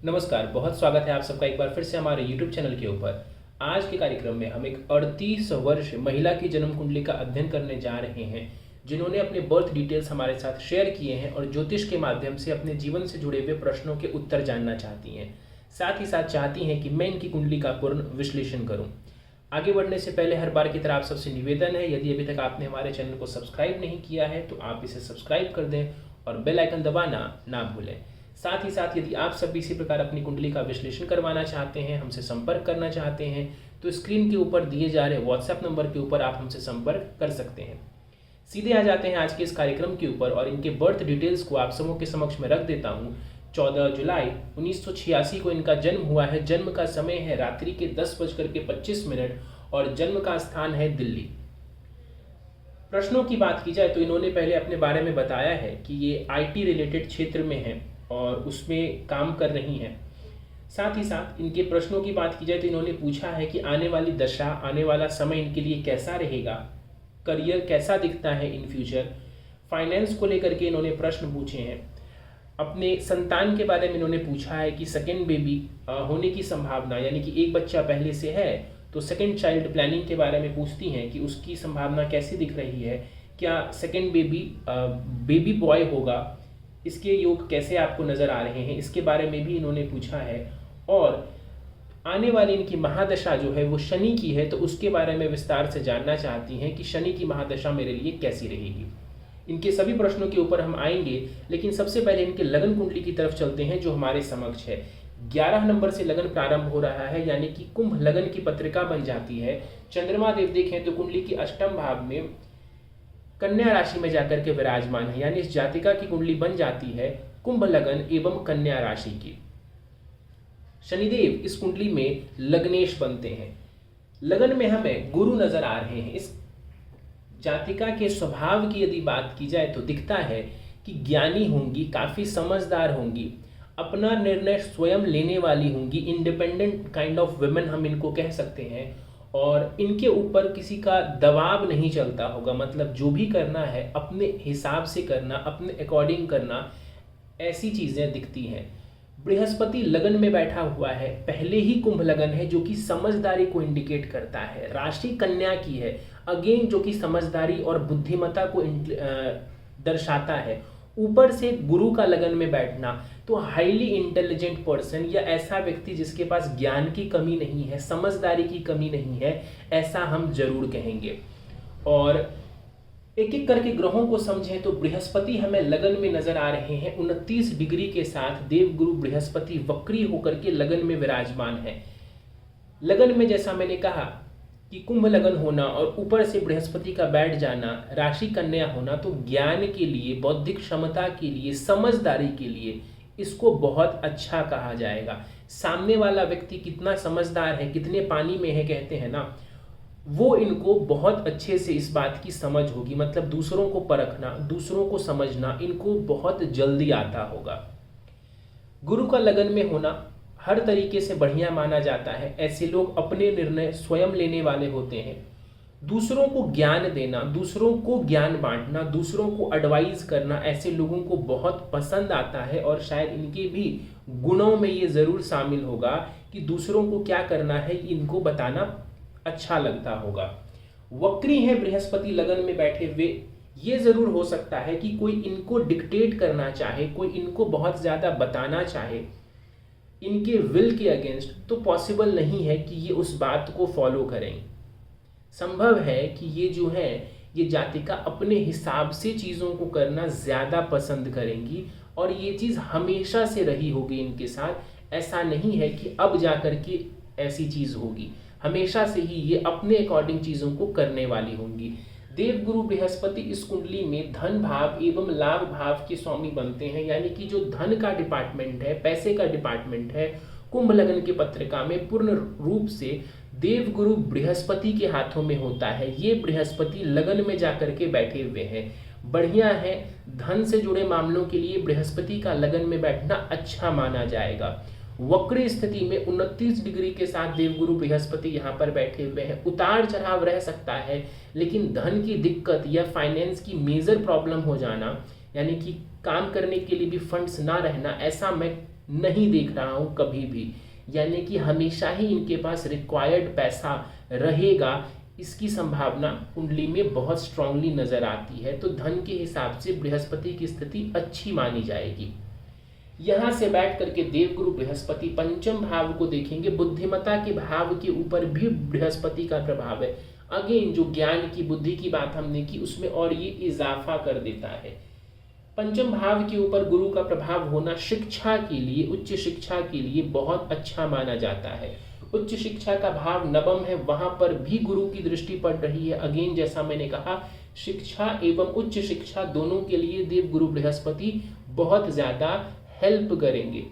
नमस्कार, बहुत स्वागत है आप सबका एक बार फिर से हमारे YouTube चैनल के ऊपर। आज के कार्यक्रम में हम एक 38 वर्ष महिला की जन्म कुंडली का अध्ययन करने जा रहे हैं, जिन्होंने अपने बर्थ डिटेल्स हमारे साथ शेयर किए हैं और ज्योतिष के माध्यम से अपने जीवन से जुड़े हुए प्रश्नों के उत्तर जानना चाहती हैं। साथ ही साथ चाहती हैं कि मैं इनकी कुंडली का पूर्ण विश्लेषण करूँ। आगे बढ़ने से पहले हर बार की तरह आप सबसे निवेदन है, यदि अभी तक आपने हमारे चैनल को सब्सक्राइब नहीं किया है तो आप इसे सब्सक्राइब कर दें और बेल आइकन दबाना ना भूलें। साथ ही साथ यदि आप सब भी इसी प्रकार अपनी कुंडली का विश्लेषण करवाना चाहते हैं, हमसे संपर्क करना चाहते हैं, तो स्क्रीन के ऊपर दिए जा रहे व्हाट्सएप नंबर के ऊपर आप हमसे संपर्क कर सकते हैं। सीधे आ जाते हैं आज के इस कार्यक्रम के ऊपर और इनके बर्थ डिटेल्स को आप सबों के समक्ष में रख देता हूँ। 14 जुलाई 1986 को इनका जन्म हुआ है। जन्म का समय है रात्रि के 10:25 और जन्म का स्थान है दिल्ली। प्रश्नों की बात की जाए तो इन्होंने पहले अपने बारे में बताया है कि ये IT रिलेटेड क्षेत्र में है और उसमें काम कर रही हैं। साथ ही साथ इनके प्रश्नों की बात की जाए तो इन्होंने पूछा है कि आने वाली दशा, आने वाला समय इनके लिए कैसा रहेगा, करियर कैसा दिखता है इन फ्यूचर, फाइनेंस को लेकर के इन्होंने प्रश्न पूछे हैं। अपने संतान के बारे में इन्होंने पूछा है कि सेकेंड बेबी होने की संभावना, यानी कि एक बच्चा पहले से है तो सेकेंड चाइल्ड प्लानिंग के बारे में पूछती हैं कि उसकी संभावना कैसी दिख रही है, क्या सेकेंड बेबी बॉय होगा, इसके योग कैसे आपको नज़र आ रहे हैं, इसके बारे में भी इन्होंने पूछा है। और आने वाली इनकी महादशा जो है वो शनि की है, तो उसके बारे में विस्तार से जानना चाहती हैं कि शनि की महादशा मेरे लिए कैसी रहेगी। इनके सभी प्रश्नों के ऊपर हम आएंगे, लेकिन सबसे पहले इनके लगन कुंडली की तरफ चलते हैं जो हमारे समक्ष है। 11 नंबर से लगन प्रारंभ हो रहा है, यानी कि कुंभ लगन की पत्रिका बन जाती है। चंद्रमा देव देखें तो कुंडली की अष्टम भाव में कन्या राशि में जाकर के विराजमान है, यानी इस जातिका की कुंडली बन जाती है कुंभ लगन एवं कन्या राशि की। शनिदेव इस कुंडली में लग्नेश बनते हैं। लगन में हमें गुरु नजर आ रहे हैं। इस जातिका के स्वभाव की यदि बात की जाए तो दिखता है कि ज्ञानी होंगी, काफी समझदार होंगी, अपना निर्णय स्वयं लेने वाली होंगी, इंडिपेंडेंट काइंड ऑफ वुमेन हम इनको कह सकते हैं। और इनके ऊपर किसी का दबाव नहीं चलता होगा, मतलब जो भी करना है अपने हिसाब से करना, अपने अकॉर्डिंग करना, ऐसी चीज़ें दिखती हैं। बृहस्पति लगन में बैठा हुआ है, पहले ही कुंभ लगन है जो कि समझदारी को इंडिकेट करता है। राशि कन्या की है, अगेन जो कि समझदारी और बुद्धिमत्ता को दर्शाता है। ऊपर से गुरु का लगन में बैठना तो हाईली इंटेलिजेंट पर्सन या ऐसा व्यक्ति जिसके पास ज्ञान की कमी नहीं है, समझदारी की कमी नहीं है, ऐसा हम जरूर कहेंगे। और एक एक करके ग्रहों को समझें तो बृहस्पति हमें लगन में नजर आ रहे हैं 29 डिग्री के साथ। देवगुरु बृहस्पति वक्री होकर के लगन में विराजमान है। लगन में जैसा मैंने कहा कि कुंभ लगन होना और ऊपर से बृहस्पति का बैठ जाना, राशि कन्या होना, तो ज्ञान के लिए, बौद्धिक क्षमता के लिए, समझदारी के लिए इसको बहुत अच्छा कहा जाएगा। सामने वाला व्यक्ति कितना समझदार है, कितने पानी में है कहते हैं ना, वो इनको बहुत अच्छे से इस बात की समझ होगी। मतलब दूसरों को परखना, दूसरों को समझना इनको बहुत जल्दी आता होगा। गुरु का लगन में होना हर तरीके से बढ़िया माना जाता है। ऐसे लोग अपने निर्णय स्वयं लेने वाले होते हैं। दूसरों को ज्ञान देना, दूसरों को ज्ञान बांटना, दूसरों को एडवाइस करना ऐसे लोगों को बहुत पसंद आता है। और शायद इनके भी गुणों में ये ज़रूर शामिल होगा कि दूसरों को क्या करना है इनको बताना अच्छा लगता होगा। वक्री है बृहस्पति लगन में बैठे हुए, ये ज़रूर हो सकता है कि कोई इनको डिक्टेट करना चाहे, कोई इनको बहुत ज़्यादा बताना चाहे इनके विल के अगेंस्ट, तो पॉसिबल नहीं है कि ये उस बात को फॉलो करें। संभव है कि ये जो है ये जातिका अपने हिसाब से चीज़ों को करना ज़्यादा पसंद करेंगी और ये चीज़ हमेशा से रही होगी इनके साथ। ऐसा नहीं है कि अब जाकर के ऐसी चीज़ होगी, हमेशा से ही ये अपने अकॉर्डिंग चीज़ों को करने वाली होंगी। देवगुरु बृहस्पति इस कुंडली में धन भाव एवं लाभ भाव के स्वामी बनते हैं, यानी कि जो धन का डिपार्टमेंट है, पैसे का डिपार्टमेंट है, कुंभ लगन की पत्रिका में पूर्ण रूप से देवगुरु बृहस्पति के हाथों में होता है। ये बृहस्पति लगन में जाकर के बैठे हुए हैं, बढ़िया है। धन से जुड़े मामलों के लिए बृहस्पति का लगन में बैठना अच्छा माना जाएगा। वक्री स्थिति में 29 डिग्री के साथ देवगुरु बृहस्पति यहाँ पर बैठे हुए हैं। उतार चढ़ाव रह सकता है, लेकिन धन की दिक्कत या फाइनेंस की मेजर प्रॉब्लम हो जाना, यानी कि काम करने के लिए भी फंड्स ना रहना, ऐसा मैं नहीं देख रहा हूँ कभी भी, यानी कि हमेशा ही इनके पास रिक्वायर्ड पैसा रहेगा, इसकी संभावना कुंडली में बहुत स्ट्रांगली नजर आती है। तो धन के हिसाब से बृहस्पति की स्थिति अच्छी मानी जाएगी। यहां से बैठ करके देवगुरु बृहस्पति पंचम भाव को देखेंगे। बुद्धिमत्ता के भाव के ऊपर भी बृहस्पति का प्रभाव है। अगेन जो ज्ञान की बुद्धि की बात हमने की उसमें और ये इजाफा कर देता है। पंचम भाव के ऊपर गुरु का प्रभाव होना शिक्षा के लिए, उच्च शिक्षा के लिए बहुत अच्छा माना जाता है। उच्च शिक्षा का भाव नवम है, वहां पर भी गुरु की दृष्टि पड़ रही है। अगेन जैसा मैंने कहा, शिक्षा एवं उच्च शिक्षा दोनों के लिए देव गुरु बृहस्पति बहुत ज्यादा हेल्प करेंगे।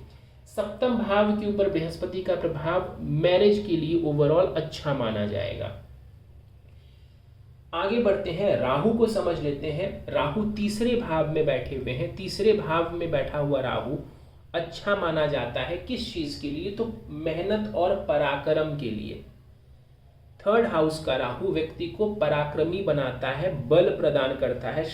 सप्तम भाव के ऊपर बृहस्पति का प्रभाव मैरिज के लिए ओवरऑल अच्छा माना जाएगा। आगे बढ़ते हैं, राहु को समझ लेते हैं। राहु तीसरे भाव में बैठे हुए हैं। तीसरे भाव में बैठा हुआ राहु अच्छा माना जाता है किस चीज के लिए? तो मेहनत और पराक्रम के लिए। थर्ड हाउस का राहु व्यक्ति को पराक्रमी बनाता है, बल प्रदान करता है।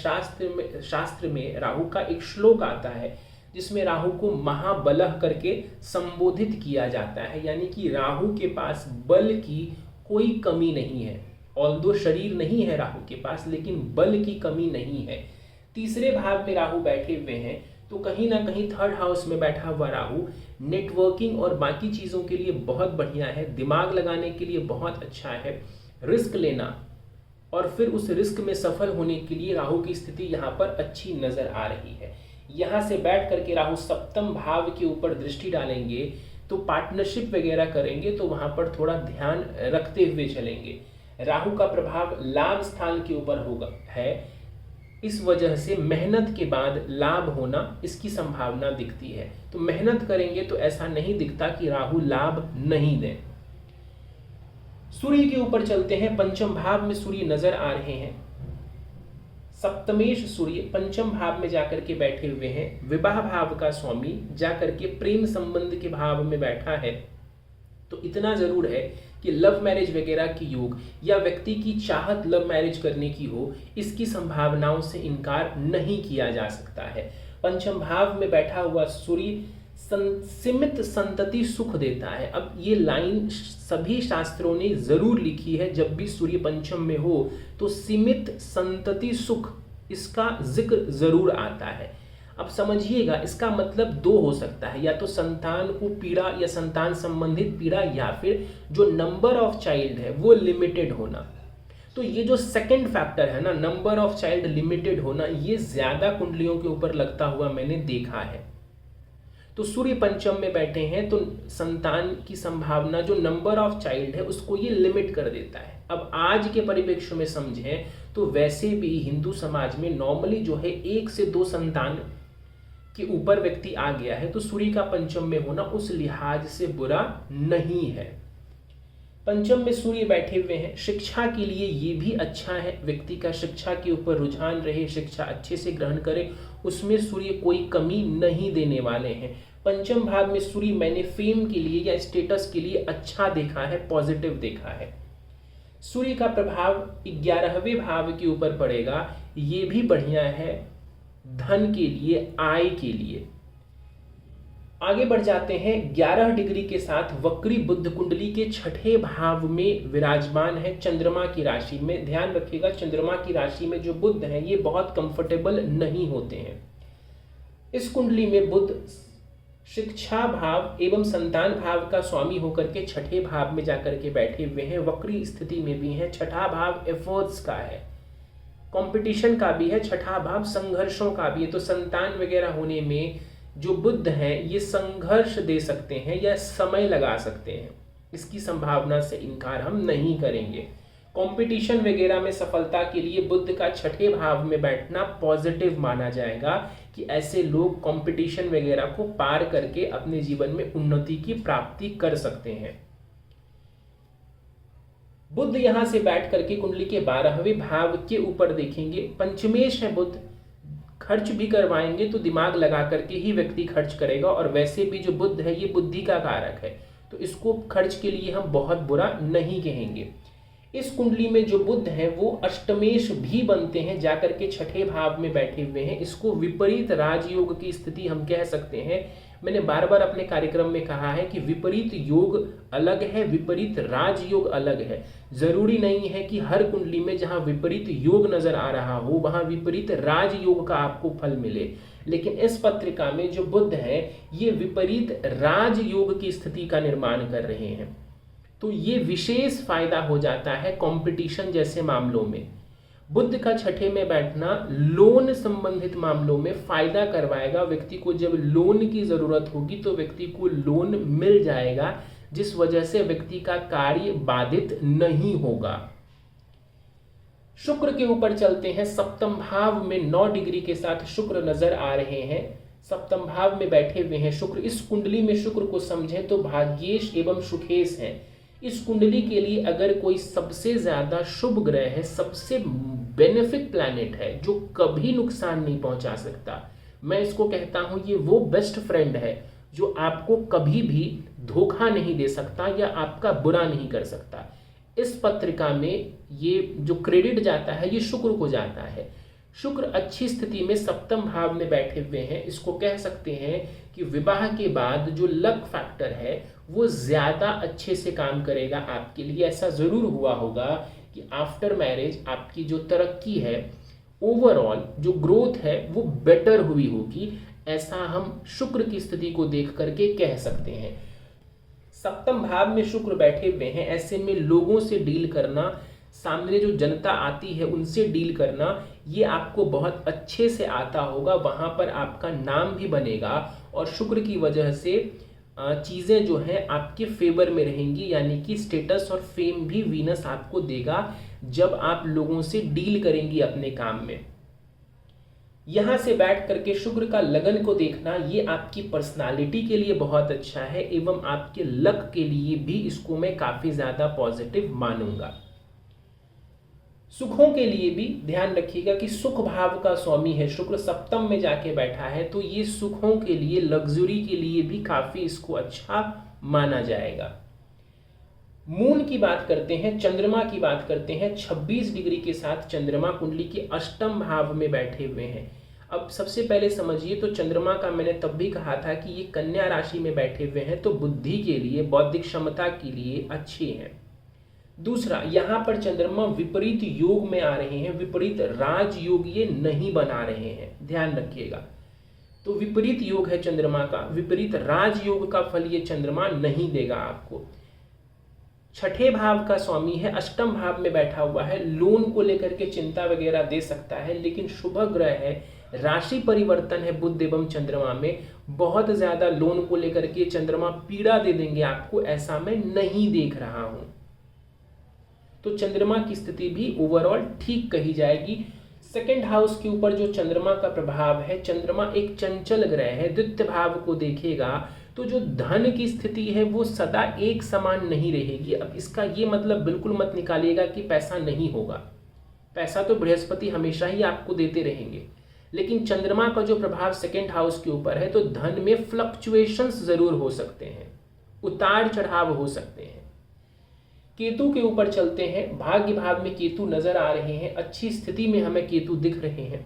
शास्त्र में राहु का एक श्लोक आता है जिसमें राहु को महाबलः करके संबोधित किया जाता है, यानी कि राहु के पास बल की कोई कमी नहीं है। ऑल्दो शरीर नहीं है राहु के पास, लेकिन बल की कमी नहीं है। तीसरे भाव में राहु बैठे हुए हैं, तो कहीं ना कहीं थर्ड हाउस में बैठा हुआ राहु नेटवर्किंग और बाकी चीज़ों के लिए बहुत बढ़िया है, दिमाग लगाने के लिए बहुत अच्छा है। रिस्क लेना और फिर उस रिस्क में सफल होने के लिए राहु की स्थिति यहाँ पर अच्छी नजर आ रही है। यहाँ से बैठ करके राहु सप्तम भाव के ऊपर दृष्टि डालेंगे तो पार्टनरशिप वगैरह करेंगे तो वहां पर थोड़ा ध्यान रखते हुए चलेंगे। राहु का प्रभाव लाभ स्थान के ऊपर होगा है, इस वजह से मेहनत के बाद लाभ होना इसकी संभावना दिखती है। तो मेहनत करेंगे तो ऐसा नहीं दिखता कि राहु लाभ नहीं दें। सूर्य के ऊपर चलते हैं। पंचम भाव में सूर्य नजर आ रहे हैं। सप्तमेश सूर्य पंचम भाव में जाकर के बैठे हुए हैं। विवाह भाव का स्वामी जाकर के प्रेम संबंध के भाव में बैठा है। तो इतना जरूर है कि लव मैरिज वगैरह की योग या व्यक्ति की चाहत लव मैरिज करने की हो, इसकी संभावनाओं से इनकार नहीं किया जा सकता है। पंचम भाव में बैठा हुआ सूर्य सीमित संतति सुख देता है। अब ये लाइन सभी शास्त्रों ने जरूर लिखी है, जब भी सूर्य पंचम में हो तो सीमित संतति सुख इसका जिक्र जरूर आता है। अब समझिएगा, इसका मतलब दो हो सकता है, या तो संतान को पीड़ा या संतान संबंधित पीड़ा, या फिर जो नंबर ऑफ चाइल्ड है वो लिमिटेड होना। तो ये जो सेकंड फैक्टर है ना, नंबर ऑफ चाइल्ड लिमिटेड होना, ये ज्यादा कुंडलियों के ऊपर लगता हुआ मैंने देखा है। तो सूर्य पंचम में बैठे हैं तो संतान की संभावना, जो नंबर ऑफ चाइल्ड है उसको ये लिमिट कर देता है। अब आज के परिप्रेक्ष्य में समझें तो वैसे भी हिंदू समाज में नॉर्मली जो है 1 से 2 संतान के ऊपर व्यक्ति आ गया है, तो सूर्य का पंचम में होना उस लिहाज से बुरा नहीं है। पंचम में सूर्य बैठे हुए हैं, शिक्षा के लिए ये भी अच्छा है। व्यक्ति का शिक्षा के ऊपर रुझान रहे, शिक्षा अच्छे से ग्रहण करे, उसमें सूर्य कोई कमी नहीं देने वाले हैं। पंचम भाव में सूर्य मैंने फेम के लिए या स्टेटस के लिए अच्छा देखा है, पॉजिटिव देखा है। सूर्य का प्रभाव 11वें भाव के ऊपर पड़ेगा, ये भी बढ़िया है धन के लिए, आय के लिए। आगे बढ़ जाते हैं। 11 डिग्री के साथ वक्री बुध कुंडली के 6ठे भाव में विराजमान है, चंद्रमा की राशि में। ध्यान रखिएगा, चंद्रमा की राशि में जो बुध हैं ये बहुत कंफर्टेबल नहीं होते हैं। इस कुंडली में बुध शिक्षा भाव एवं संतान भाव का स्वामी होकर के 6ठे भाव में जाकर के बैठे हुए हैं, वक्री स्थिति में भी है। 6ठा भाव एफर्ट्स का है, कंपटीशन का भी है, 6ठा भाव संघर्षों का भी है। तो संतान वगैरह होने में जो बुध हैं ये संघर्ष दे सकते हैं या समय लगा सकते हैं, इसकी संभावना से इनकार हम नहीं करेंगे। कंपटीशन वगैरह में सफलता के लिए बुध का 6ठे भाव में बैठना पॉजिटिव माना जाएगा कि ऐसे लोग कंपटीशन वगैरह को पार करके अपने जीवन में उन्नति की प्राप्ति कर सकते हैं। बुध यहां से बैठ करके कुंडली के 12वें भाव के ऊपर देखेंगे। पंचमेश है बुध, खर्च भी करवाएंगे तो दिमाग लगा करके ही व्यक्ति खर्च करेगा, और वैसे भी जो बुध है ये बुद्धि का कारक है, तो इसको खर्च के लिए हम बहुत बुरा नहीं कहेंगे। इस कुंडली में जो बुध है वो अष्टमेश भी बनते हैं, जाकर के 6ठे भाव में बैठे हुए हैं। इसको विपरीत राजयोग की स्थिति हम कह सकते हैं। मैंने बार बार अपने कार्यक्रम में कहा है कि विपरीत योग अलग है, विपरीत राजयोग अलग है। जरूरी नहीं है कि हर कुंडली में जहां विपरीत योग नजर आ रहा हो वहां विपरीत राजयोग का आपको फल मिले, लेकिन इस पत्रिका में जो बुध है ये विपरीत राजयोग की स्थिति का निर्माण कर रहे हैं। तो ये विशेष फायदा हो जाता है कंपटीशन जैसे मामलों में। बुध का छठे में बैठना लोन संबंधित मामलों में फायदा करवाएगा। व्यक्ति को जब लोन की जरूरत होगी तो व्यक्ति को लोन मिल जाएगा, जिस वजह से व्यक्ति का कार्य बाधित नहीं होगा। शुक्र के ऊपर चलते हैं। सप्तम भाव में 9 डिग्री के साथ शुक्र नजर आ रहे हैं। सप्तम भाव में बैठे हुए हैं शुक्र। इस कुंडली में शुक्र को समझें तो भाग्येश एवं सुखेश है। इस कुंडली के लिए अगर कोई सबसे ज्यादा शुभ ग्रह है, सबसे बेनिफिक प्लैनेट है जो कभी नुकसान नहीं पहुंचा सकता, मैं इसको कहता हूं ये वो बेस्ट फ्रेंड है जो आपको कभी भी धोखा नहीं दे सकता या आपका बुरा नहीं कर सकता। इस पत्रिका में ये जो क्रेडिट जाता है ये शुक्र को जाता है। शुक्र अच्छी स्थिति में सप्तम भाव में बैठे हुए हैं। इसको कह सकते हैं कि विवाह के बाद जो लक फैक्टर है वो ज्यादा अच्छे से काम करेगा आपके लिए। ऐसा जरूर हुआ होगा कि आफ्टर मैरिज आपकी जो तरक्की है, ओवरऑल जो ग्रोथ है वो बेटर हुई होगी। ऐसा हम शुक्र की स्थिति को देख करके कह सकते हैं। सप्तम भाव में शुक्र बैठे हुए हैं, ऐसे में लोगों से डील करना, सामने जो जनता आती है उनसे डील करना, ये आपको बहुत अच्छे से आता होगा। वहां पर आपका नाम भी बनेगा और शुक्र की वजह से चीज़ें जो हैं आपके फेवर में रहेंगी, यानी कि स्टेटस और फेम भी वीनस आपको देगा जब आप लोगों से डील करेंगी अपने काम में। यहां से बैठ करके शुक्र का लगन को देखना, ये आपकी पर्सनालिटी के लिए बहुत अच्छा है एवं आपके लक के लिए भी इसको मैं काफी ज्यादा पॉजिटिव मानूंगा। सुखों के लिए भी ध्यान रखिएगा कि सुख भाव का स्वामी है शुक्र, सप्तम में जाके बैठा है, तो ये सुखों के लिए, लग्जरी के लिए भी काफी इसको अच्छा माना जाएगा। मून की बात करते हैं, चंद्रमा की बात करते हैं। 26 डिग्री के साथ चंद्रमा कुंडली के अष्टम भाव में बैठे हुए हैं। अब सबसे पहले समझिए तो चंद्रमा का मैंने तब भी कहा था कि ये कन्या राशि में बैठे हुए हैं तो बुद्धि के लिए, बौद्धिक क्षमता के लिए अच्छे हैं। दूसरा, यहाँ पर चंद्रमा विपरीत योग में आ रहे हैं, विपरीत राजयोग ये नहीं बना रहे हैं, ध्यान रखिएगा। तो विपरीत योग है चंद्रमा का, विपरीत राजयोग का फल ये चंद्रमा नहीं देगा आपको। छठे भाव का स्वामी है, अष्टम भाव में बैठा हुआ है, लोन को लेकर के चिंता वगैरह दे सकता है, लेकिन शुभ ग्रह है, राशि परिवर्तन है बुध एवं चंद्रमा में, बहुत ज्यादा लोन को लेकर के चंद्रमा पीड़ा दे देंगे आपको, ऐसा मैं नहीं देख रहा हूं। तो चंद्रमा की स्थिति भी ओवरऑल ठीक कही जाएगी। सेकंड हाउस के ऊपर जो चंद्रमा का प्रभाव है, चंद्रमा एक चंचल ग्रह है, द्वितीय भाव को देखेगा तो जो धन की स्थिति है वो सदा एक समान नहीं रहेगी। अब इसका ये मतलब बिल्कुल मत निकालिएगा कि पैसा नहीं होगा, पैसा तो बृहस्पति हमेशा ही आपको देते रहेंगे, लेकिन चंद्रमा का जो प्रभाव सेकंड हाउस के ऊपर है तो धन में फ्लक्चुएशंस जरूर हो सकते हैं, उतार चढ़ाव हो सकते हैं। केतु के ऊपर चलते हैं, भाग्य भाव में केतु नजर आ रहे हैं, अच्छी स्थिति में हमें केतु दिख रहे हैं,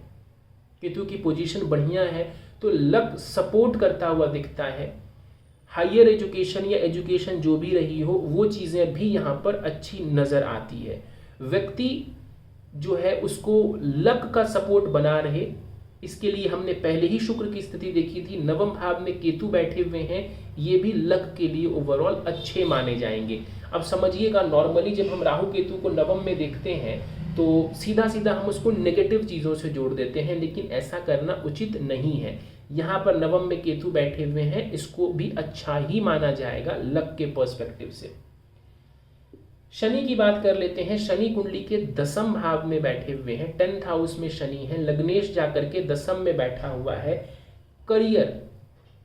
केतु की पोजीशन बढ़िया है तो लक सपोर्ट करता हुआ दिखता है। हायर एजुकेशन या एजुकेशन जो भी रही हो वो चीज़ें भी यहाँ पर अच्छी नज़र आती है। व्यक्ति जो है उसको लक का सपोर्ट बना रहे, इसके लिए हमने पहले ही शुक्र की स्थिति देखी थी। नवम भाव में केतु बैठे हुए हैं, ये भी लक के लिए ओवरऑल अच्छे माने जाएंगे। अब समझिएगा, नॉर्मली जब हम राहु केतु को नवम में देखते हैं तो सीधा सीधा हम उसको नेगेटिव चीज़ों से जोड़ देते हैं, लेकिन ऐसा करना उचित नहीं है। यहाँ पर नवम में केतु बैठे हुए हैं, इसको भी अच्छा ही माना जाएगा लक के पर्सपेक्टिव से। शनि की बात कर लेते हैं, शनि कुंडली के दसम भाव में बैठे हुए हैं, 10th हाउस में शनि है, लग्नेश जाकर के दसम में बैठा हुआ है।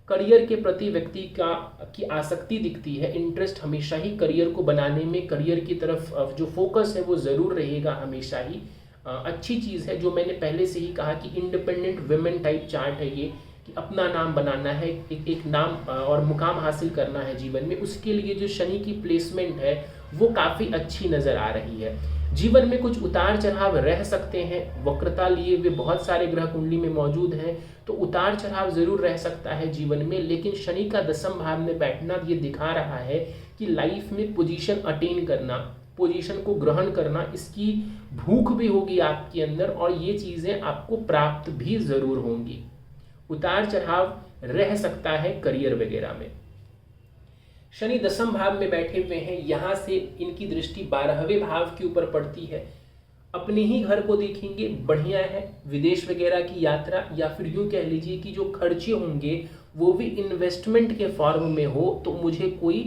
करियर के प्रति व्यक्ति की आसक्ति दिखती है, इंटरेस्ट हमेशा ही करियर को बनाने में, करियर की तरफ जो फोकस है वो जरूर रहेगा हमेशा ही। अच्छी चीज़ है, जो मैंने पहले से ही कहा कि इंडिपेंडेंट वुमेन टाइप चार्ट है ये, कि अपना नाम बनाना है, एक नाम और मुकाम हासिल करना है जीवन में, उसके लिए जो शनि की प्लेसमेंट है वो काफ़ी अच्छी नज़र आ रही है। जीवन में कुछ उतार चढ़ाव रह सकते हैं, वक्रता लिए वे बहुत सारे ग्रह कुंडली में मौजूद हैं, तो उतार चढ़ाव जरूर रह सकता है जीवन में, लेकिन शनि का दसम भाव में बैठना ये दिखा रहा है कि लाइफ में पोजीशन अटेन करना, पोजीशन को ग्रहण करना, इसकी भूख भी होगी आपके अंदर और ये चीज़ें आपको प्राप्त भी ज़रूर होंगी। उतार चढ़ाव रह सकता है करियर वगैरह में। शनि दसम भाव में बैठे हुए हैं, यहाँ से इनकी दृष्टि 12वें भाव के ऊपर पड़ती है। अपने ही घर को देखेंगे, बढ़िया है। विदेश वगैरह की यात्रा या फिर यूँ कह लीजिए कि जो खर्चे होंगे वो भी इन्वेस्टमेंट के फॉर्म में हो तो मुझे कोई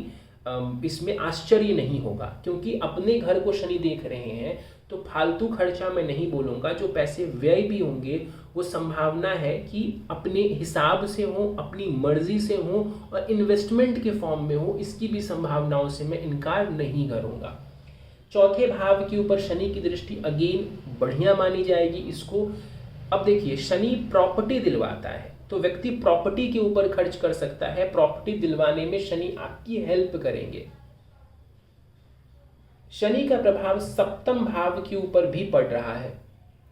इसमें आश्चर्य नहीं होगा, क्योंकि अपने घर को शनि देख रहे हैं तो फालतू खर्चा मैं नहीं बोलूँगा। जो पैसे व्यय भी होंगे वो संभावना है कि अपने हिसाब से हो, अपनी मर्जी से हो और इन्वेस्टमेंट के फॉर्म में हो, इसकी भी संभावनाओं से मैं इनकार नहीं करूँगा। चौथे भाव के ऊपर शनि की दृष्टि अगेन बढ़िया मानी जाएगी इसको। अब देखिए, शनि प्रॉपर्टी दिलवाता है तो व्यक्ति प्रॉपर्टी के ऊपर खर्च कर सकता है। प्रॉपर्टी दिलवाने में शनि आपकी हेल्प करेंगे। शनि का प्रभाव सप्तम भाव के ऊपर भी पड़ रहा है,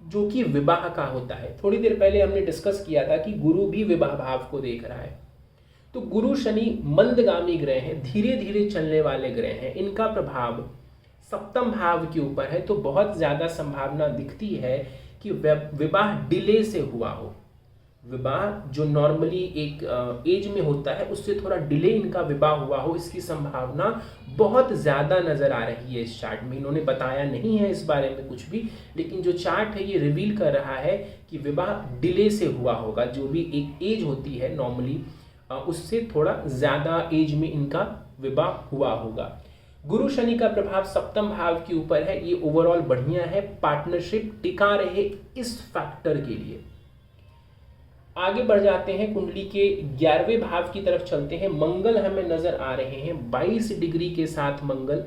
जो कि विवाह का होता है। थोड़ी देर पहले हमने डिस्कस किया था कि गुरु भी विवाह भाव को देख रहा है। तो गुरु शनि मंदगामी ग्रह हैं, धीरे धीरे चलने वाले ग्रह हैं। इनका प्रभाव सप्तम भाव के ऊपर है तो बहुत ज़्यादा संभावना दिखती है कि विवाह डिले से हुआ हो। विवाह जो नॉर्मली एक एज में होता है उससे थोड़ा डिले इनका विवाह हुआ हो, इसकी संभावना बहुत ज़्यादा नज़र आ रही है इस चार्ट में। इन्होंने बताया नहीं है इस बारे में कुछ भी, लेकिन जो चार्ट है ये रिवील कर रहा है कि विवाह डिले से हुआ होगा। जो भी एक एज होती है नॉर्मली उससे थोड़ा ज़्यादा एज में इनका विवाह हुआ होगा। गुरु शनि का प्रभाव सप्तम भाव के ऊपर है, ये ओवरऑल बढ़िया है। पार्टनरशिप टिका रहे इस फैक्टर के लिए। आगे बढ़ जाते हैं, कुंडली के 11वें भाव की तरफ चलते हैं। मंगल हमें नजर आ रहे हैं 22 डिग्री के साथ मंगल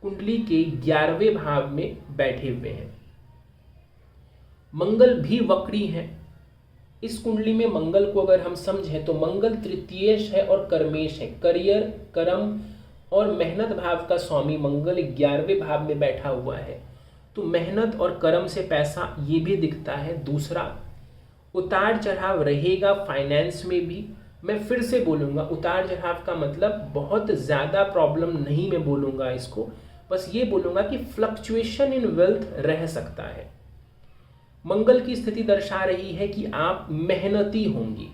कुंडली के 11वें भाव में बैठे हुए हैं। मंगल भी वक्री है। इस कुंडली में मंगल को अगर हम समझें तो मंगल तृतीयेश है और कर्मेश है। करियर, कर्म और मेहनत भाव का स्वामी मंगल 11वें भाव में बैठा हुआ है, तो मेहनत और कर्म से पैसा ये भी दिखता है। दूसरा, उतार चढ़ाव रहेगा फाइनेंस में भी। मैं फिर से बोलूँगा, उतार चढ़ाव का मतलब बहुत ज़्यादा प्रॉब्लम नहीं मैं बोलूँगा इसको, बस ये बोलूँगा कि फ्लक्चुएशन इन वेल्थ रह सकता है। मंगल की स्थिति दर्शा रही है कि आप मेहनती होंगी।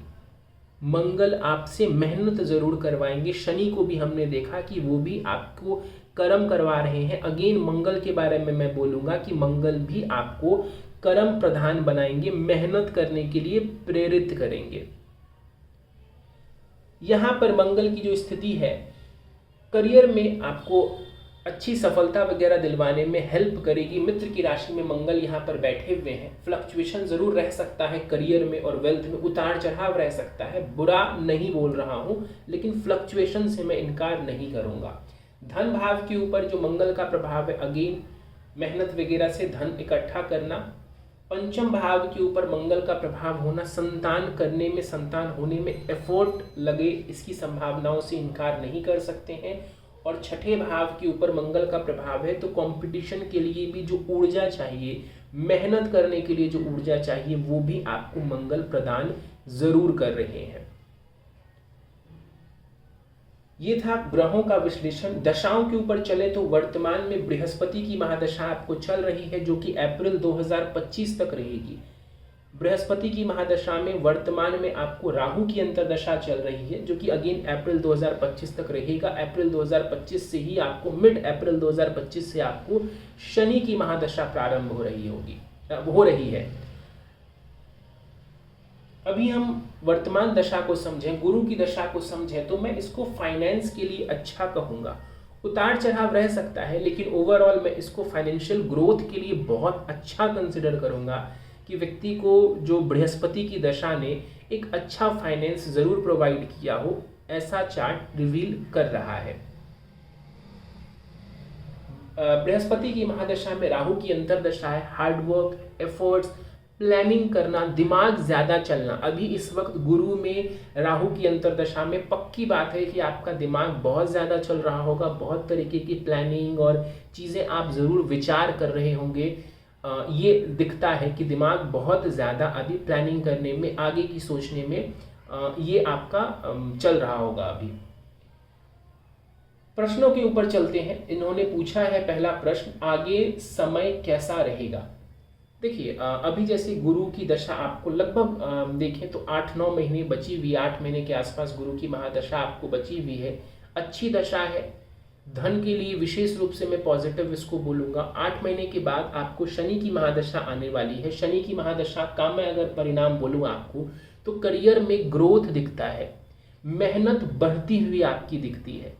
मंगल आपसे मेहनत जरूर करवाएंगे। शनि को भी हमने देखा कि वो भी आपको कर्म करवा रहे हैं। अगेन मंगल के बारे में मैं बोलूँगा कि मंगल भी आपको कर्म प्रधान बनाएंगे, मेहनत करने के लिए प्रेरित करेंगे। यहाँ पर मंगल की जो स्थिति है, करियर में आपको अच्छी सफलता वगैरह दिलवाने में हेल्प करेगी। मित्र की राशि में मंगल यहाँ पर बैठे हुए हैं। फ्लक्चुएशन जरूर रह सकता है करियर में और वेल्थ में, उतार चढ़ाव रह सकता है। बुरा नहीं बोल रहा हूँ, लेकिन फ्लक्चुएशन से मैं इनकार नहीं करूँगा। धन भाव के ऊपर जो मंगल का प्रभाव है, अगेन मेहनत वगैरह से धन इकट्ठा करना। पंचम भाव के ऊपर मंगल का प्रभाव होना, संतान करने में, संतान होने में एफर्ट लगे, इसकी संभावनाओं से इनकार नहीं कर सकते हैं। और छठे भाव के ऊपर मंगल का प्रभाव है तो कंपटीशन के लिए भी जो ऊर्जा चाहिए, मेहनत करने के लिए जो ऊर्जा चाहिए, वो भी आपको मंगल प्रदान जरूर कर रहे हैं। ये था ग्रहों का विश्लेषण। दशाओं के ऊपर चले तो वर्तमान में बृहस्पति की महादशा आपको चल रही है, जो कि अप्रैल 2025 तक रहेगी। बृहस्पति की महादशा में वर्तमान में आपको राहु की अंतर्दशा चल रही है, जो कि अगेन अप्रैल 2025 तक रहेगा। अप्रैल 2025 से ही आपको, मिड अप्रैल 2025 से आपको शनि की महादशा प्रारंभ हो रही है। अभी हम वर्तमान दशा को समझें, गुरु की दशा को समझें, तो मैं इसको फाइनेंस के लिए अच्छा कहूँगा। उतार चढ़ाव रह सकता है, लेकिन ओवरऑल मैं इसको फाइनेंशियल ग्रोथ के लिए बहुत अच्छा कंसिडर करूँगा कि व्यक्ति को जो बृहस्पति की दशा ने एक अच्छा फाइनेंस जरूर प्रोवाइड किया हो, ऐसा चार्ट रिवील कर रहा है। बृहस्पति की महादशा में राहु की अंतर्दशा है। हार्डवर्क, एफर्ट्स, प्लानिंग करना, दिमाग ज़्यादा चलना। अभी इस वक्त गुरु में, राहु की अंतर्दशा में पक्की बात है कि आपका दिमाग बहुत ज़्यादा चल रहा होगा। बहुत तरीके की प्लानिंग और चीज़ें आप ज़रूर विचार कर रहे होंगे। ये दिखता है कि दिमाग बहुत ज़्यादा अभी प्लानिंग करने में, आगे की सोचने में ये आपका चल रहा होगा अभी। प्रश्नों के ऊपर चलते हैं। इन्होंने पूछा है पहला प्रश्न, आगे समय कैसा रहेगा। देखिए अभी जैसे गुरु की दशा आपको लगभग देखें तो 8-9 महीने बची हुई, 8 महीने के आसपास गुरु की महादशा आपको बची हुई है। अच्छी दशा है। धन के लिए विशेष रूप से मैं पॉजिटिव इसको बोलूँगा। 8 महीने के बाद आपको शनि की महादशा आने वाली है। शनि की महादशा का मैं अगर परिणाम बोलूँ आपको, तो करियर में ग्रोथ दिखता है, मेहनत बढ़ती हुई आपकी दिखती है।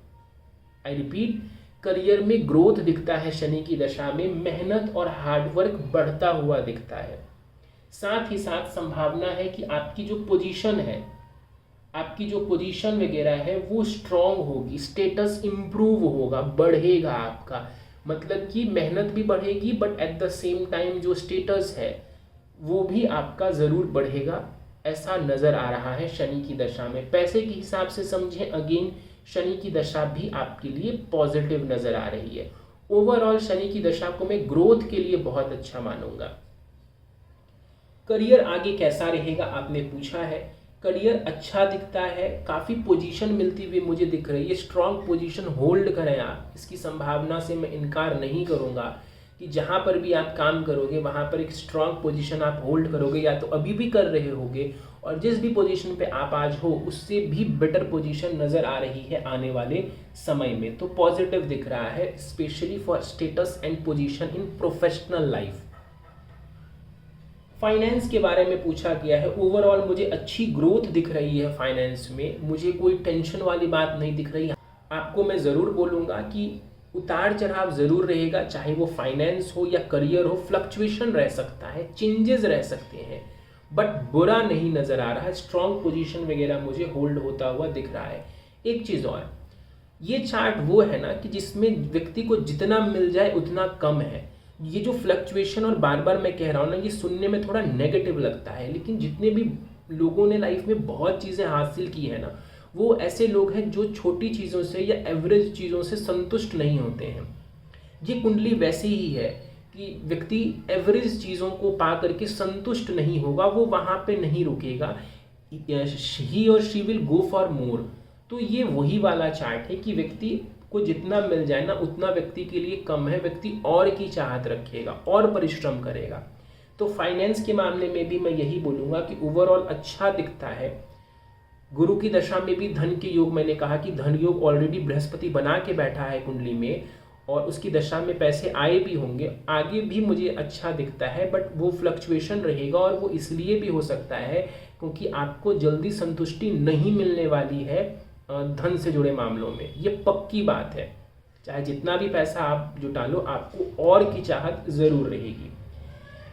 आई रिपीट, करियर में ग्रोथ दिखता है शनि की दशा में, मेहनत और हार्डवर्क बढ़ता हुआ दिखता है। साथ ही साथ संभावना है कि आपकी जो पोजीशन है, आपकी जो पोजीशन वगैरह है वो स्ट्रांग होगी, स्टेटस इंप्रूव होगा, बढ़ेगा आपका। मतलब कि मेहनत भी बढ़ेगी, but at the same time जो स्टेटस है वो भी आपका ज़रूर बढ़ेगा, ऐसा नज़र आ रहा है शनि की दशा में। पैसे के हिसाब से समझें, अगेन शनि की दशा भी आपके लिए पॉजिटिव नज़र आ रही है। ओवरऑल शनि की दशा को मैं ग्रोथ के लिए बहुत अच्छा मानूंगा। करियर आगे कैसा रहेगा आपने पूछा है। करियर अच्छा दिखता है, काफ़ी पोजीशन मिलती हुई मुझे दिख रही है। स्ट्रांग पोजीशन होल्ड करें आप, इसकी संभावना से मैं इनकार नहीं करूंगा कि जहाँ पर भी आप काम करोगे वहाँ पर एक स्ट्रांग पोजीशन आप होल्ड करोगे, या तो अभी भी कर रहे होगे, और जिस भी पोजीशन पे आप आज हो उससे भी बेटर पोजीशन नज़र आ रही है आने वाले समय में। तो पॉजिटिव दिख रहा है, specially for status and position in professional life. Finance के बारे में पूछा गया है। ओवरऑल मुझे अच्छी ग्रोथ दिख रही है फाइनेंस में, मुझे कोई टेंशन वाली बात नहीं दिख रही। आपको मैं ज़रूर बोलूँगा कि उतार चढ़ाव ज़रूर रहेगा, चाहे वो फाइनेंस हो या करियर हो, फ्लक्चुएशन रह सकता है, चेंजेस रह सकते हैं, बट बुरा नहीं नज़र आ रहा है। स्ट्रॉन्ग पोजीशन वगैरह मुझे होल्ड होता हुआ दिख रहा है। एक चीज़ और, ये चार्ट वो है ना कि जिसमें व्यक्ति को जितना मिल जाए उतना कम है। ये जो फ्लक्चुएशन, और बार बार मैं कह रहा हूँ ना, ये सुनने में थोड़ा नेगेटिव लगता है, लेकिन जितने भी लोगों ने लाइफ में बहुत चीज़ें हासिल की है ना, वो ऐसे लोग हैं जो छोटी चीज़ों से या एवरेज चीज़ों से संतुष्ट नहीं होते हैं। ये कुंडली वैसी ही है कि व्यक्ति एवरेज चीज़ों को पा करके संतुष्ट नहीं होगा, वो वहाँ पे नहीं रुकेगा। ही और she will go for more. तो ये वही वाला चार्ट है कि व्यक्ति को जितना मिल जाए ना उतना व्यक्ति के लिए कम है, व्यक्ति और की चाहत रखेगा और परिश्रम करेगा। तो फाइनेंस के मामले में भी मैं यही बोलूँगा कि ओवरऑल अच्छा दिखता है। गुरु की दशा में भी धन के योग, मैंने कहा कि धन योग ऑलरेडी बृहस्पति बना के बैठा है कुंडली में, और उसकी दशा में पैसे आए भी होंगे, आगे भी मुझे अच्छा दिखता है, बट वो फ्लक्चुएशन रहेगा। और वो इसलिए भी हो सकता है क्योंकि आपको जल्दी संतुष्टि नहीं मिलने वाली है धन से जुड़े मामलों में, ये पक्की बात है। चाहे जितना भी पैसा आप जुटा लो, आपको और की चाहत ज़रूर रहेगी।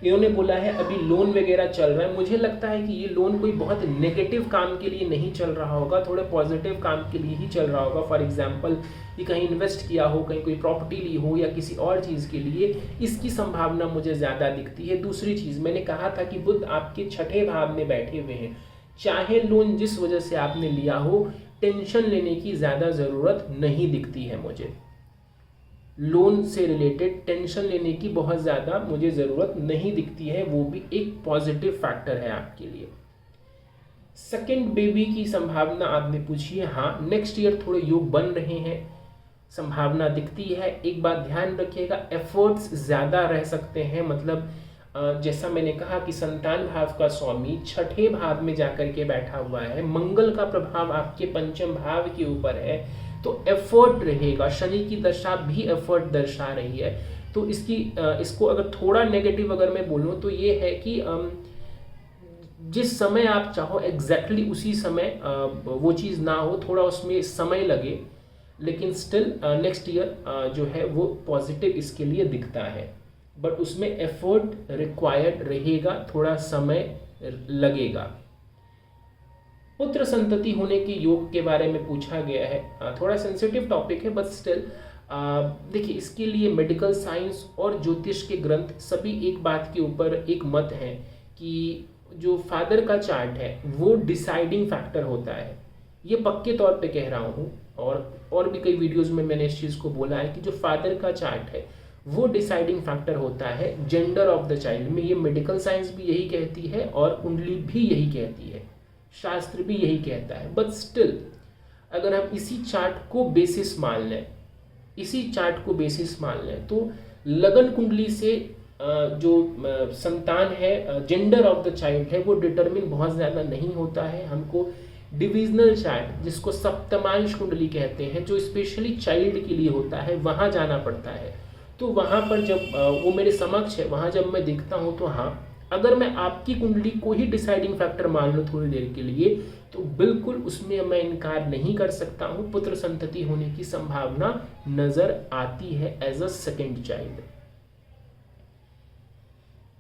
इन्होंने बोला है अभी लोन वगैरह चल रहा है। मुझे लगता है कि ये लोन कोई बहुत नेगेटिव काम के लिए नहीं चल रहा होगा, थोड़े पॉजिटिव काम के लिए ही चल रहा होगा। फॉर एग्जांपल कि कहीं इन्वेस्ट किया हो, कहीं कोई प्रॉपर्टी ली हो, या किसी और चीज़ के लिए, इसकी संभावना मुझे ज़्यादा दिखती है। दूसरी चीज़, मैंने कहा था कि बुध आपके छठे भाव में बैठे हुए हैं। चाहे लोन जिस वजह से आपने लिया हो, टेंशन लेने की ज़्यादा ज़रूरत नहीं दिखती है मुझे। लोन से रिलेटेड टेंशन लेने की बहुत ज़्यादा मुझे ज़रूरत नहीं दिखती है, वो भी एक पॉजिटिव फैक्टर है आपके लिए। सेकंड बेबी की संभावना आपने पूछी है। हाँ, नेक्स्ट ईयर थोड़े योग बन रहे हैं, संभावना दिखती है। एक बात ध्यान रखिएगा, एफर्ट्स ज़्यादा रह सकते हैं। मतलब जैसा मैंने कहा कि संतान भाव का स्वामी छठे भाव में जाकर के बैठा हुआ है, मंगल का प्रभाव आपके पंचम भाव के ऊपर है, तो एफर्ट रहेगा। शनि की दशा भी एफर्ट दर्शा रही है। तो इसको अगर थोड़ा नेगेटिव अगर मैं बोलूँ तो ये है कि जिस समय आप चाहो एग्जैक्टली उसी समय वो चीज़ ना हो, थोड़ा उसमें समय लगे, लेकिन स्टिल नेक्स्ट ईयर जो है वो पॉजिटिव इसके लिए दिखता है, बट उसमें एफर्ट रिक्वायर्ड रहेगा, थोड़ा समय लगेगा। पुत्र संतति होने के योग के बारे में पूछा गया है। थोड़ा सेंसिटिव टॉपिक है, बट स्टिल देखिए, इसके लिए मेडिकल साइंस और ज्योतिष के ग्रंथ सभी एक बात के ऊपर एक मत है कि जो फादर का चार्ट है वो डिसाइडिंग फैक्टर होता है। ये पक्के तौर पे कह रहा हूँ, और भी कई वीडियोस में मैंने इस चीज़ को बोला है कि जो फादर का चार्ट है वो डिसाइडिंग फैक्टर होता है जेंडर ऑफ द चाइल्ड में। ये मेडिकल साइंस भी यही कहती है और कुंडली भी यही कहती है, शास्त्र भी यही कहता है। बट स्टिल अगर हम इसी चार्ट को बेसिस मान लें, तो लगन कुंडली से जो संतान है, जेंडर ऑफ द चाइल्ड है, वो डिटरमिन बहुत ज़्यादा नहीं होता है। हमको डिविजनल चार्ट, जिसको सप्तमांश कुंडली कहते हैं, जो स्पेशली चाइल्ड के लिए होता है, वहाँ जाना पड़ता है। तो वहाँ पर जब वो मेरे समक्ष है, वहाँ जब मैं देखता हूँ, तो हाँ, अगर मैं आपकी कुंडली को ही डिसाइडिंग फैक्टर मान लूँ थोड़ी देर के लिए, तो बिल्कुल उसमें मैं इनकार नहीं कर सकता हूँ, पुत्र संतति होने की संभावना नजर आती है as a second child.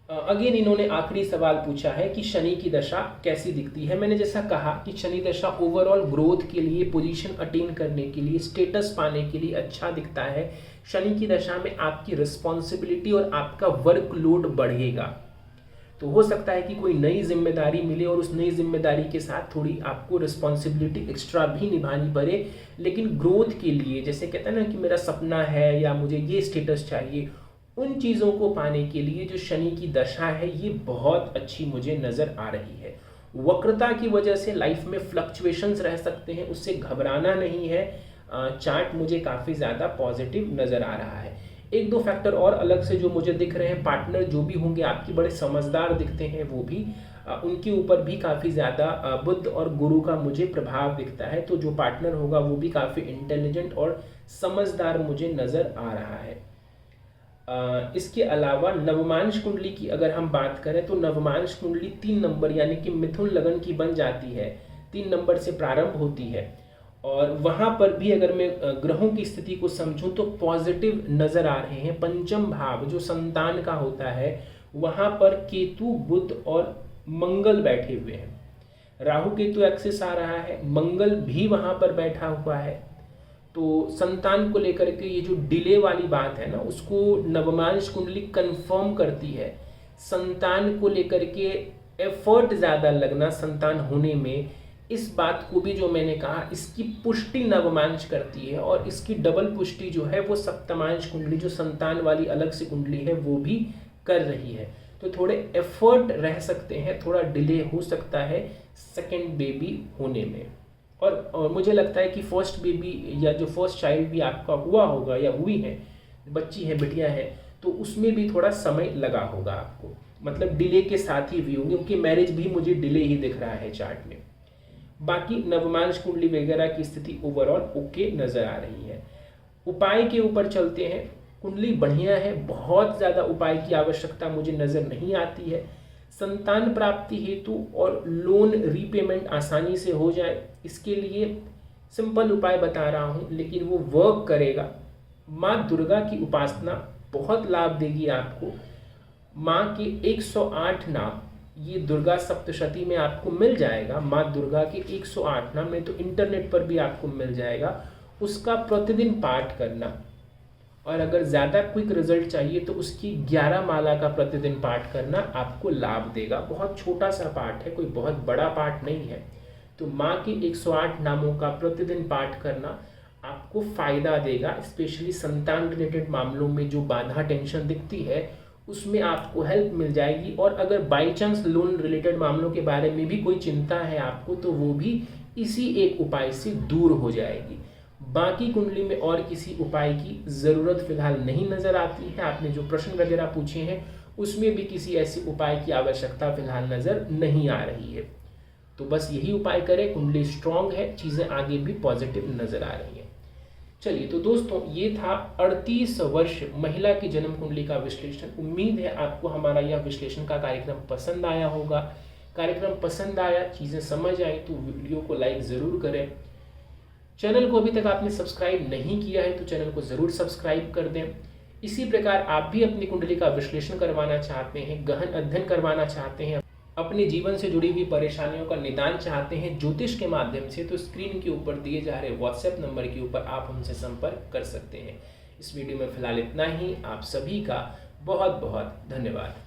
Again इन्होंने आखिरी सवाल पूछा है कि शनि की दशा कैसी दिखती है। मैंने जैसा कहा कि शनि दशा ओवरऑल ग्रोथ के लिए, पोजीशन अटेन करने के लिए, स्टेटस पाने के लिए अच्छा दिखता है। शनि की दशा में आपकी रिस्पॉन्सिबिलिटी और आपका वर्कलोड बढ़ेगा। तो हो सकता है कि कोई नई जिम्मेदारी मिले और उस नई जिम्मेदारी के साथ थोड़ी आपको रिस्पॉन्सिबिलिटी एक्स्ट्रा भी निभानी पड़े, लेकिन ग्रोथ के लिए, जैसे कहते हैं ना कि मेरा सपना है या मुझे ये स्टेटस चाहिए, उन चीज़ों को पाने के लिए जो शनि की दशा है ये बहुत अच्छी मुझे नज़र आ रही है। वक्रता की वजह से लाइफ में फ्लक्चुएशंस रह सकते हैं, उससे घबराना नहीं है। चार्ट मुझे काफ़ी ज़्यादा पॉजिटिव नज़र आ रहा है। एक दो फैक्टर और अलग से जो मुझे दिख रहे हैं, पार्टनर जो भी होंगे आपके बड़े समझदार दिखते हैं, वो भी उनके ऊपर भी काफ़ी ज़्यादा बुध और गुरु का मुझे प्रभाव दिखता है। तो जो पार्टनर होगा वो भी काफ़ी इंटेलिजेंट और समझदार मुझे नज़र आ रहा है। इसके अलावा नवमांश कुंडली की अगर हम बात करें, तो नवमांश कुंडली 3 नंबर यानी कि मिथुन लगन की बन जाती है, 3 नंबर से प्रारंभ होती है। और वहाँ पर भी अगर मैं ग्रहों की स्थिति को समझूं तो पॉजिटिव नज़र आ रहे हैं। पंचम भाव जो संतान का होता है, वहाँ पर केतु, बुध और मंगल बैठे हुए हैं। राहु केतु एक्सिस आ रहा है, मंगल भी वहाँ पर बैठा हुआ है। तो संतान को लेकर के ये जो डिले वाली बात है ना, उसको नवमांश कुंडली कंफर्म करती है। संतान को लेकर के एफर्ट ज़्यादा लगना संतान होने में, इस बात को भी जो मैंने कहा, इसकी पुष्टि नवमांश करती है। और इसकी डबल पुष्टि जो है वो सप्तमांश कुंडली, जो संतान वाली अलग से कुंडली है, वो भी कर रही है। तो थोड़े एफर्ट रह सकते हैं, थोड़ा डिले हो सकता है सेकेंड बेबी होने में। और मुझे लगता है कि फर्स्ट बेबी या जो फर्स्ट चाइल्ड भी आपका हुआ होगा या हुई है, बच्ची है, बिटिया है, तो उसमें भी थोड़ा समय लगा होगा आपको, मतलब डिले के साथ ही हुई होगी, क्योंकि मैरिज भी मुझे डिले ही दिख रहा है चार्ट में। बाकी नवमांश कुंडली वगैरह की स्थिति ओवरऑल ओके नजर आ रही है। उपाय के ऊपर चलते हैं। कुंडली बढ़िया है, बहुत ज़्यादा उपाय की आवश्यकता मुझे नज़र नहीं आती है। संतान प्राप्ति हेतु और लोन रीपेमेंट आसानी से हो जाए, इसके लिए सिंपल उपाय बता रहा हूँ, लेकिन वो वर्क करेगा। माँ दुर्गा की उपासना बहुत लाभ देगी आपको। माँ के 108 नाम, ये दुर्गा सप्तशती में आपको मिल जाएगा। माँ दुर्गा के 108 नाम में तो इंटरनेट पर भी आपको मिल जाएगा। उसका प्रतिदिन पाठ करना, और अगर ज़्यादा क्विक रिजल्ट चाहिए तो उसकी 11 माला का प्रतिदिन पाठ करना आपको लाभ देगा। बहुत छोटा सा पाठ है, कोई बहुत बड़ा पाठ नहीं है। तो माँ के 108 नामों का प्रतिदिन पाठ करना आपको फ़ायदा देगा। स्पेशली संतान रिलेटेड मामलों में जो बाधा, टेंशन दिखती है, उसमें आपको हेल्प मिल जाएगी। और अगर बाई चांस लोन रिलेटेड मामलों के बारे में भी कोई चिंता है आपको, तो वो भी इसी एक उपाय से दूर हो जाएगी। बाकी कुंडली में और किसी उपाय की ज़रूरत फिलहाल नहीं नज़र आती है। आपने जो प्रश्न वगैरह पूछे हैं उसमें भी किसी ऐसे उपाय की आवश्यकता फिलहाल नज़र नहीं आ रही है। तो बस यही उपाय करें, कुंडली स्ट्रांग है, चीज़ें आगे भी पॉजिटिव नज़र आ रही हैं। चलिए, तो दोस्तों ये था 38 वर्ष महिला की जन्म कुंडली का विश्लेषण। उम्मीद है आपको हमारा यह विश्लेषण का कार्यक्रम पसंद आया होगा। कार्यक्रम पसंद आया, चीज़ें समझ आई तो वीडियो को लाइक ज़रूर करें। चैनल को अभी तक आपने सब्सक्राइब नहीं किया है तो चैनल को ज़रूर सब्सक्राइब कर दें। इसी प्रकार आप भी अपनी कुंडली का विश्लेषण करवाना चाहते हैं, गहन अध्ययन करवाना चाहते हैं, अपने जीवन से जुड़ी हुई परेशानियों का निदान चाहते हैं ज्योतिष के माध्यम से, तो स्क्रीन के ऊपर दिए जा रहे व्हाट्सएप नंबर के ऊपर आप हमसे संपर्क कर सकते हैं। इस वीडियो में फिलहाल इतना ही। आप सभी का बहुत बहुत धन्यवाद।